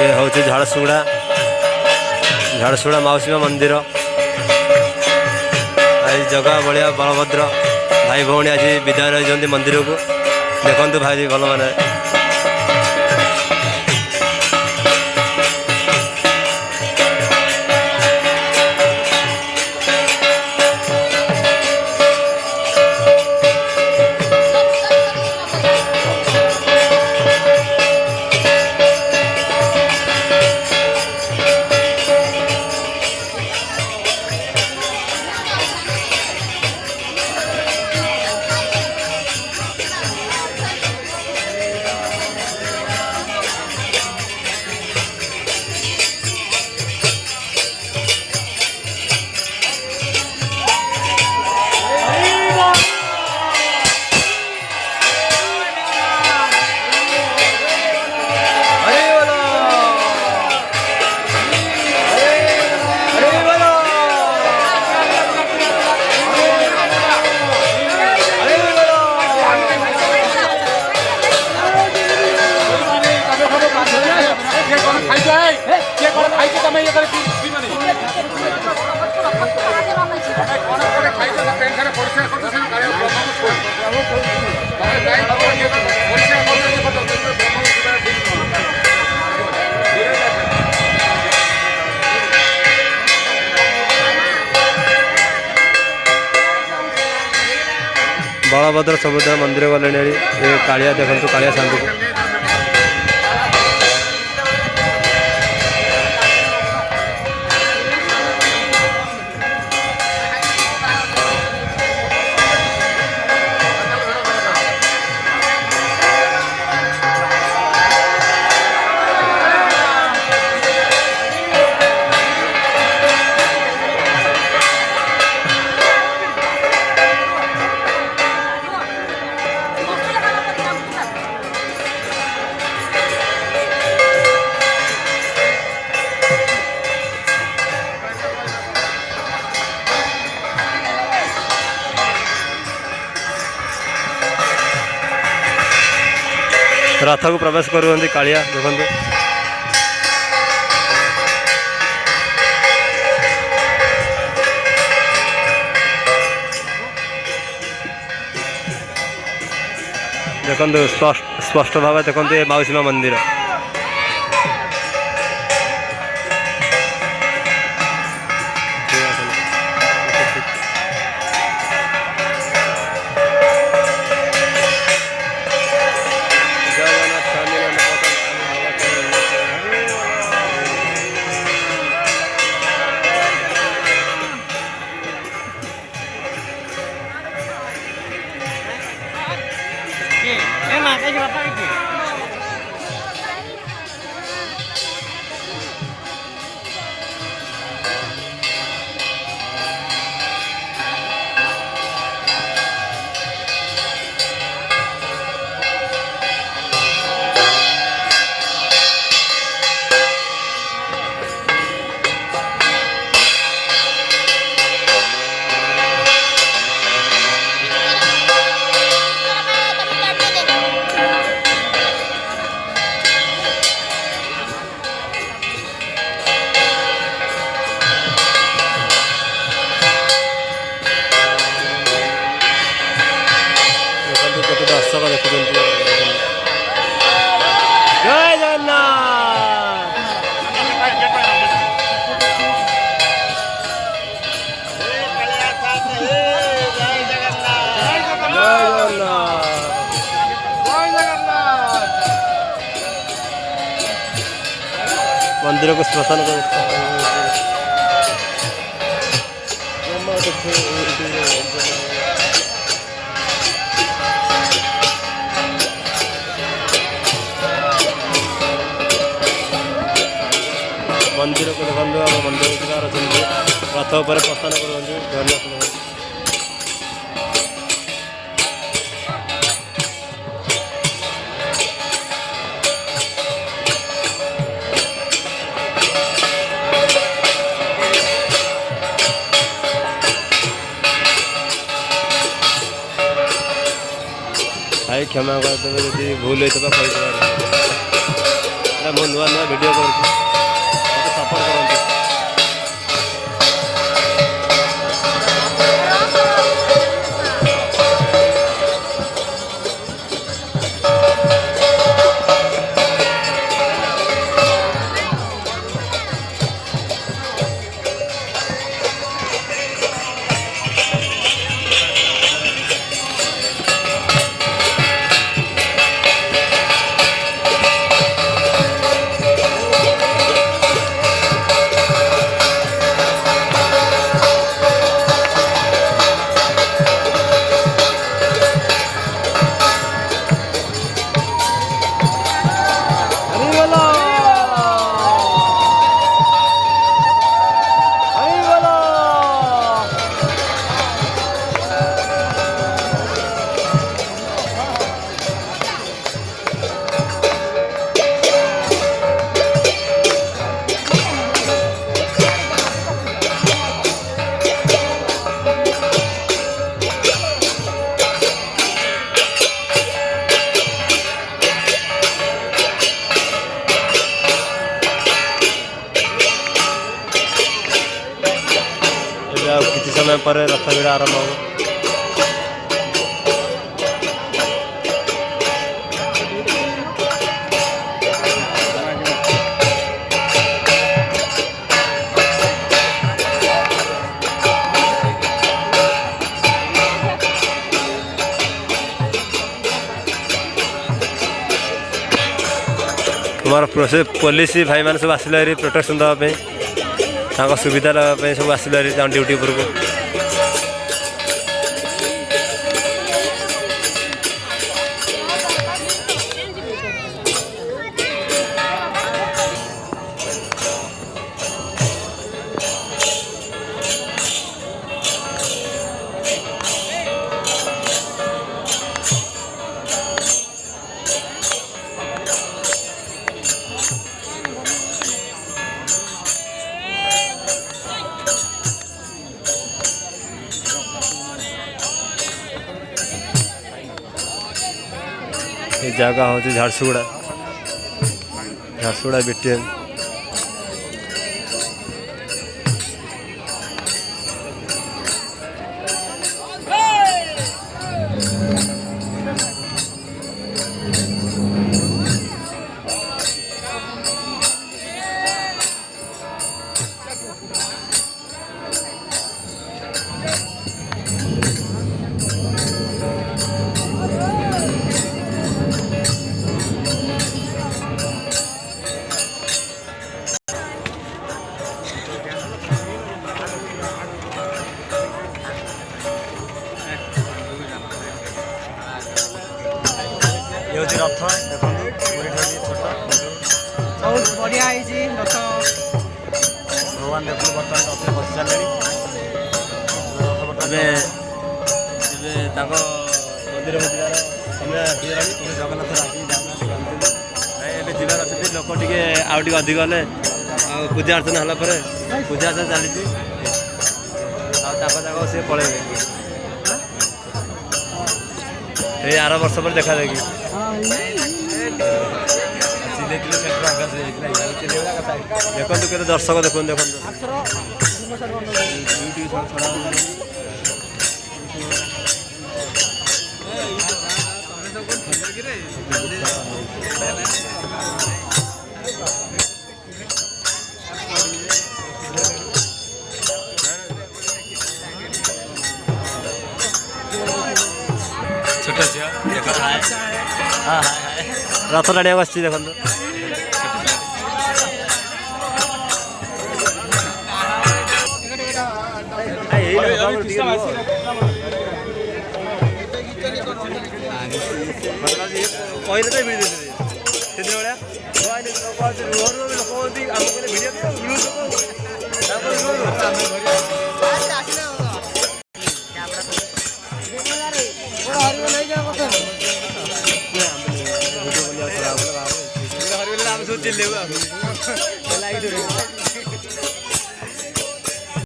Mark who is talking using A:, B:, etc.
A: ये हूँ झारसुगुड़ा झारसुगुड़ा माउसी माँ मंदिर आज जगह बलिया बलभद्र भाई भौणी आज विदाय रही मंदिर को देखु भाई भल मैंने बलभद्र सुभद्रा मंदिर गले कालिया देखो कालिया शांति रथ को प्रवेश करुँच कालिया देखते देखते स्पष्ट भाव देखते माउसी माँ मंदिर दर्शक देखुं जय जगन्नाथ मंदिर को श्मशान मंदिर को देखो आम मंदिर रथ पर प्रस्थान कर भाई क्षमा करदे जब भूल होता ମୁଁ ନୂଆ ନୂଆ ଭିଡ଼ିଓ କରୁଛି, ମୋତେ ସପୋର୍ଟ କରନ୍ତୁ। ଆଉ କିଛି ସମୟ ପରେ ରଥ ଭିଡ଼ା ଆରମ୍ଭ ହେବ। ତୁମର ପୋଲିସ ଭାଇମାନେ ସବୁ ଆସିଲେ ହେରି ପ୍ରୋଟେକ୍ସନ୍ ଦେବା ପାଇଁ, ତାଙ୍କ ସୁବିଧା ଦେବା ପାଇଁ ସବୁ ଆସିଲେ ହେରି ତାଙ୍କ ଡ୍ୟୁଟି ଉପରକୁ। ये जगह हूँ झारसुगुड़ा बीटीएम। ये हूँ रथ देखो छोट
B: बहुत बढ़िया है रथ।
A: भगवान देखो बर्तमान रथ बसी सारे मंदिर बुझार समय आसगलानी जगन्नाथ राखी जाऊना जीवार अच्छे लोक टे आउ टे अधिक हेल्ले पूजा अर्चना है पूजा अर्चना चली सी पलैबे ये आर वर्ष पर देखा देखी देखो के दर्शक देखो देखो छोट झील देख हाँ रथ टाणिया आस देखो कहले तो भिड़ से भाया लोक